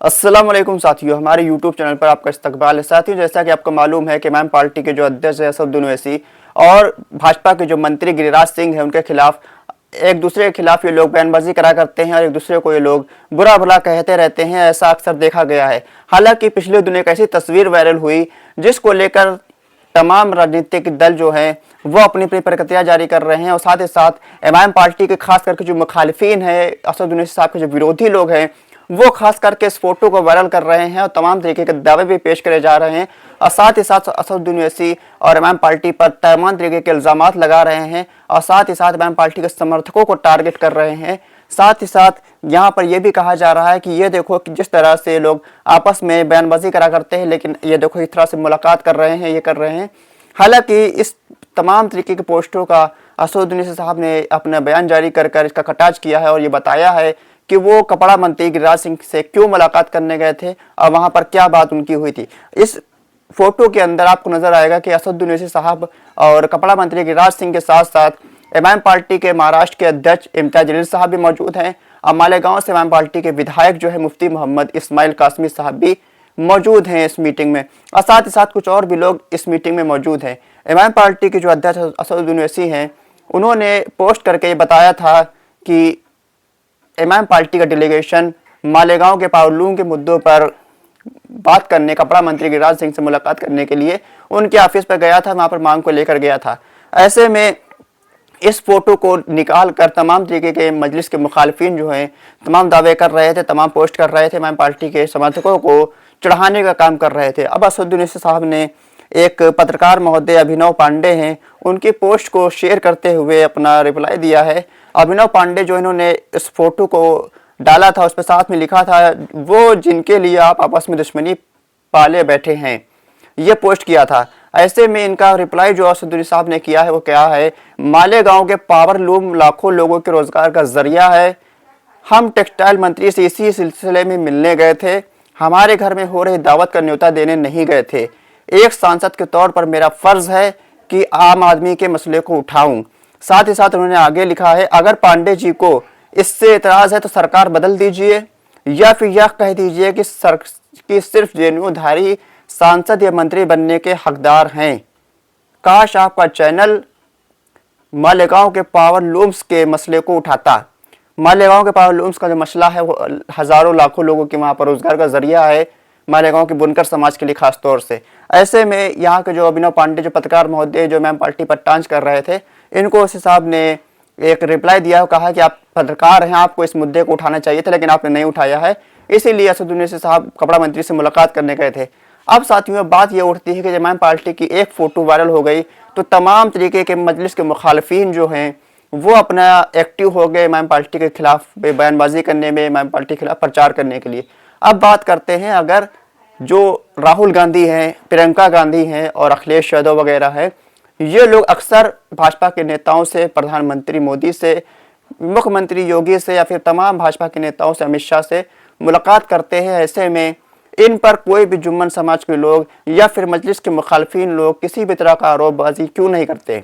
अस्सलाम वालेकुम साथियों, हमारे यूट्यूब चैनल पर आपका इस्तकबाल है। साथियों, जैसा कि आपको मालूम है कि इमाम पार्टी के जो अध्यक्ष है असदुद्दीन ओवैसी और भाजपा के जो मंत्री गिरिराज सिंह है उनके खिलाफ एक दूसरे के खिलाफ ये लोग बयानबाजी करा करते हैं और एक दूसरे को ये लोग बुरा भला कहते रहते हैं। ऐसा अक्सर देखा गया है। हालांकि पिछले दिनों एक ऐसी तस्वीर वायरल हुई जिसको लेकर तमाम राजनीतिक दल जो हैं वो अपनी अपनी प्रतिक्रिया जारी कर रहे हैं और साथ ही साथ इमाम पार्टी के खास करके जो मुखालिफिन है असदुद्दीन ओवैसी साहब के जो विरोधी लोग हैं वो खास करके इस फोटो को वायरल कर रहे हैं और तमाम तरीके के दावे भी पेश करे जा रहे हैं और साथ ही साथ असदुद्दीन ओवैसी और इमाम पार्टी पर तमाम तरीके के इल्जामात लगा रहे हैं और साथ ही साथ इमाम पार्टी के समर्थकों को टारगेट कर रहे हैं। साथ ही साथ यहाँ पर यह भी कहा जा रहा है कि ये देखो कि जिस तरह से लोग आपस में बयानबाजी करा करते हैं, लेकिन ये देखो इस तरह से मुलाकात कर रहे हैं, ये कर रहे हैं। हालांकि इस तमाम तरीके के पोस्टरों का असदुद्दीन ओवैसी साहब ने अपना बयान जारी कर इसका खटाज किया है और ये बताया है कि वो कपड़ा मंत्री गिरिराज सिंह से क्यों मुलाकात करने गए थे और वहां पर क्या बात उनकी हुई थी। इस फोटो के अंदर आपको नजर आएगा कि असदुद्दीन ओवैसी साहब और कपड़ा मंत्री गिरिराज सिंह के साथ साथ इमाम पार्टी के महाराष्ट्र के अध्यक्ष इम्तियाज जलील साहब भी मौजूद हैं और मालेगांव से इमाम पार्टी के विधायक जो है मुफ्ती मोहम्मद इस्माइल कासमी साहब भी मौजूद हैं इस मीटिंग में और साथ ही साथ कुछ और भी लोग इस मीटिंग में मौजूद हैं। इमाम पार्टी के जो अध्यक्ष असदुद्दीन ओवैसी हैं उन्होंने पोस्ट करके ये बताया था कि इमाम पार्टी का डेलीगेशन मालेगांव के पावरलूम के मुद्दों पर बात करने कपड़ा मंत्री गिरिराज सिंह से मुलाकात करने के लिए उनके ऑफिस पर गया था, वहां पर मांग को लेकर गया था। ऐसे में इस फोटो को निकाल कर तमाम तरीके के मजलिस के मुखालिफिन जो हैं तमाम दावे कर रहे थे, तमाम पोस्ट कर रहे थे, इमाम पार्टी के समर्थकों को चढ़ाने का काम कर रहे थे। अब असदुद्दीन ओवैसी साहब ने एक पत्रकार महोदय अभिनव पांडे हैं उनकी पोस्ट को शेयर करते हुए अपना रिप्लाई दिया है। अभिनव पांडे जो इन्होंने इस फोटो को डाला था उस पर साथ में लिखा था, वो जिनके लिए आप आपस में दुश्मनी पाले बैठे हैं, ये पोस्ट किया था। ऐसे में इनका रिप्लाई जो असदुद्दीन साहब ने किया है वो क्या है, मालेगांव के पावर लूम लाखों लोगों के रोजगार का जरिया है। हम टेक्सटाइल मंत्री से इसी सिलसिले में मिलने गए थे, हमारे घर में हो रही दावत का न्योता देने नहीं गए थे। एक सांसद के तौर पर मेरा फर्ज है कि आम आदमी के मसले को उठाऊं। साथ ही साथ उन्होंने आगे लिखा है, अगर पांडे जी को इससे एतराज है तो सरकार बदल दीजिए या फिर यह कह दीजिए कि सिर्फ जेएनयूधारी सांसद या मंत्री बनने के हकदार हैं। काश आपका चैनल मालेगांव के पावर लूम्स के मसले को उठाता। मालेगांव के पावर लूम्स का जो मसला है वो हजारों लाखों लोगों के वहां पर रोजगार का जरिया है, मालेगांव के बुनकर समाज के लिए खास तौर से। ऐसे में यहाँ के जो अभिनव पांडे जो पत्रकार महोदय जो इमाम पार्टी पर टांच कर रहे थे, इनको ओवैसी साहब ने एक रिप्लाई दिया और कहा कि आप पत्रकार हैं, आपको इस मुद्दे को उठाना चाहिए था, लेकिन आपने नहीं उठाया है, इसीलिए असदुद्दीन ओवैसी साहब कपड़ा मंत्री से मुलाकात करने गए थे। अब साथियों बात यह उठती है कि जब इमाम पार्टी की एक फोटो वायरल हो गई तो तमाम तरीके के मजलिस के मुखालिफिन जो हैं वो अपना एक्टिव हो गए इमाम पार्टी के खिलाफ बयानबाजी करने में, इमाम पार्टी के खिलाफ प्रचार करने के लिए। अब बात करते हैं, अगर जो राहुल गांधी हैं, प्रियंका गांधी हैं और अखिलेश यादव वगैरह हैं, ये लोग अक्सर भाजपा के नेताओं से, प्रधानमंत्री मोदी से, मुख्यमंत्री योगी से या फिर तमाम भाजपा के नेताओं से, अमित शाह से मुलाकात करते हैं। ऐसे में इन पर कोई भी जुम्मन समाज के लोग या फिर मजलिस के मुखालिफिन लोग किसी भी तरह का आरोपबाजी क्यों नहीं करते।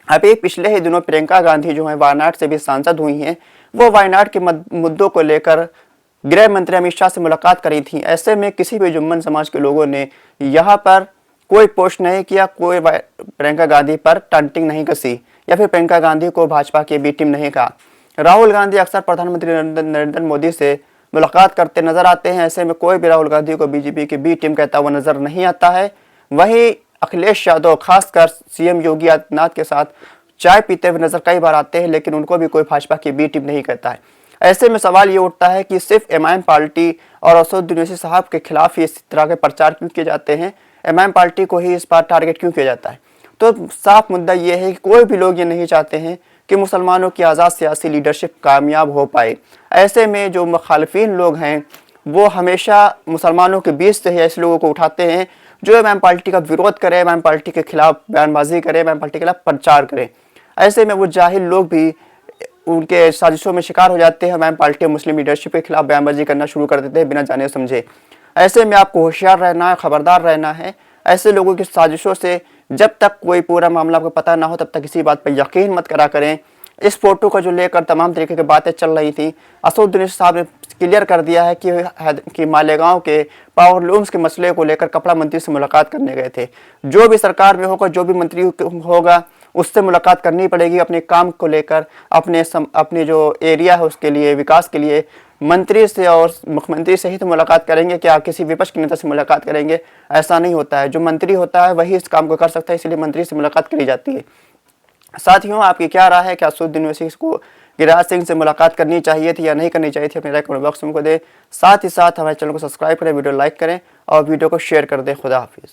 अभी पिछले ही दिनों प्रियंका गांधी जो है वायनाड से भी सांसद हुई हैं, वो वायनाड के मुद्दों को लेकर गृह मंत्री अमित शाह से मुलाकात करी थी। ऐसे में किसी भी जुम्मन समाज के लोगों ने यहाँ पर कोई पोस्ट नहीं किया, कोई प्रियंका गांधी पर टंटिंग नहीं कसी या फिर प्रियंका गांधी को भाजपा की बी टीम नहीं कहा। राहुल गांधी अक्सर प्रधानमंत्री नरेंद्र मोदी से मुलाकात करते नजर आते हैं। ऐसे में कोई भी राहुल गांधी को बीजेपी की बी टीम कहता हुआ नजर नहीं आता है। वहीं अखिलेश यादव खासकर सीएम योगी आदित्यनाथ के साथ चाय पीते हुए नजर कई बार आते हैं, लेकिन उनको भी कोई भाजपा की बी टीम नहीं कहता है। ऐसे में सवाल ये उठता है कि सिर्फ इमाम पार्टी और असदुद्दीन ओवैसी साहब के खिलाफ इस तरह के प्रचार क्यों किए जाते हैं, इमाम पार्टी को ही इस बार टारगेट क्यों किया जाता है। तो साफ मुद्दा ये है कि कोई भी लोग ये नहीं चाहते हैं कि मुसलमानों की आज़ाद सियासी लीडरशिप कामयाब हो पाए। ऐसे में जो मुखालिफिन लोग हैं वो हमेशा मुसलमानों के बीच से ही ऐसे लोगों को उठाते हैं जो इमाम पार्टी का विरोध करे, इमाम पार्टी के खिलाफ बयानबाजी करे, इमाम पार्टी के खिलाफ प्रचार करे। ऐसे में वो जाहिल लोग भी उनके साजिशों में शिकार हो जाते हैं, इमाम पार्टी और मुस्लिम लीडरशिप के खिलाफ बयानबाजी करना शुरू कर देते हैं बिना जाने समझे। ऐसे में आपको होशियार रहना है, खबरदार रहना है। ऐसे लोगों की साजिशों से जब तक कोई पूरा मामला आपको पता ना हो तब तक किसी बात पर यकीन मत करा करें। इस फोटो को जो लेकर तमाम तरीके की बातें चल रही थी, असदुद्दीन ओवैसी साहब ने क्लियर कर दिया है कि मालेगांव के पावर लूम्स के मसले को लेकर कपड़ा मंत्री से मुलाकात करने गए थे। जो भी सरकार में होगा, जो भी मंत्री होगा, उससे मुलाकात करनी पड़ेगी अपने काम को लेकर, अपने जो एरिया है उसके लिए, विकास के लिए। मंत्री से और मुख्यमंत्री से ही तो मुलाकात करेंगे, क्या किसी विपक्ष के नेता से मुलाकात करेंगे? ऐसा नहीं होता है। जो मंत्री होता है वही इस काम को कर सकता है, इसलिए मंत्री से मुलाकात करी जाती है। साथियों, आपकी क्या राय है? क्या असदुद्दीन ओवैसी को गिरिराज सिंह से मुलाकात करनी चाहिए थी या नहीं करनी चाहिए थी? अपनी राय कमेंट बॉक्स में को दें। साथ ही साथ हमारे चैनल को सब्सक्राइब करें, वीडियो लाइक करें और वीडियो को शेयर कर दें। खुदा हाफिज़।